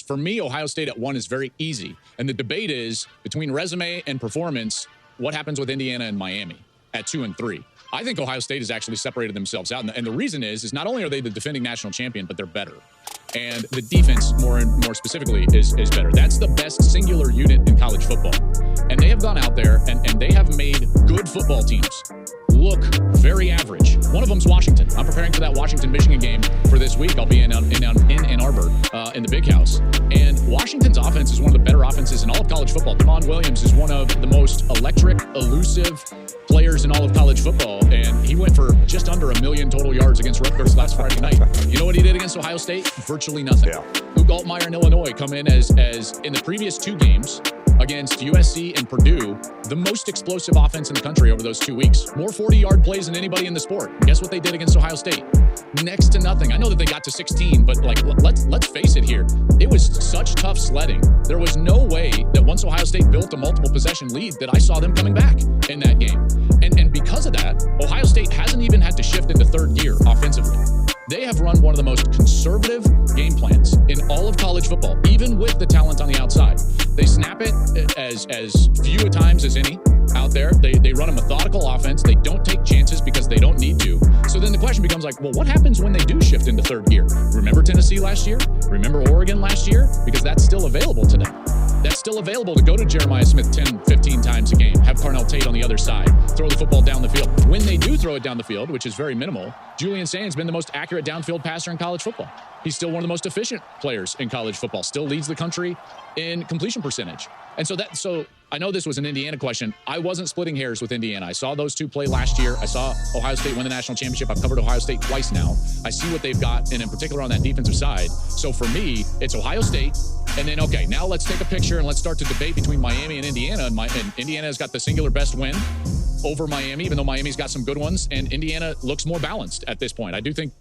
For me, Ohio State at 1 is very easy. And the debate is between resume and performance, what happens with Indiana and Miami at 2 and 3? I think Ohio State has actually separated themselves out. And the reason is not only are they the defending national champion, but they're better. And the defense, more specifically, is better. That's the best singular unit in college football. And they have gone out there and they have made good football teams look very average. One of them's Washington. I'm preparing for that Washington-Michigan game for this week. I'll be in Ann Arbor in the Big House. And Washington's offense is one of the better offenses in all of college football. Damon Williams is one of the most electric, elusive players in all of college football. And he went for just under 1 million total yards against Rutgers last Friday night. You know what he did against Ohio State? Virtually nothing. Yeah. Luke Altmaier in Illinois come in as in the previous 2 games against USC and Purdue, the most explosive offense in the country over those 2 weeks. More 40-yard plays than anybody in the sport. Guess what they did against Ohio State? Next to nothing. I know that they got to 16, but let's face it here. It was such tough sledding. There was no way that once Ohio State built a multiple possession lead that I saw them coming back in that game. And because of that, Ohio State hasn't even had to shift into third gear offensively. They have run one of the most conservative game plans in all of college football, even with the talent on the outside. They snap it as few a times as any out there. They run a methodical offense. They don't take chances because they don't need to. So then the question becomes like, well, what happens when they do shift into third gear? Remember Tennessee last year? Remember Oregon last year? Because that's still available to them. That's still available to go to Jeremiah Smith 10, 15 times a game, have Carnell Tate on the other side, throw the football down the field. When they do throw it down the field, which is very minimal, Julian Sainz been the most accurate downfield passer in college football. He's still one of the most efficient players in college football, still leads the country in completion percentage. And so I know this was an Indiana question. I wasn't splitting hairs with Indiana. I saw those 2 play last year. I saw Ohio State win the national championship. I've covered Ohio State twice now. I see what they've got, and in particular on that defensive side. So for me, it's Ohio State. And then, okay, now let's take a picture and let's start to debate between Miami and Indiana. And Indiana's got the singular best win over Miami, even though Miami's got some good ones. And Indiana looks more balanced at this point. I do think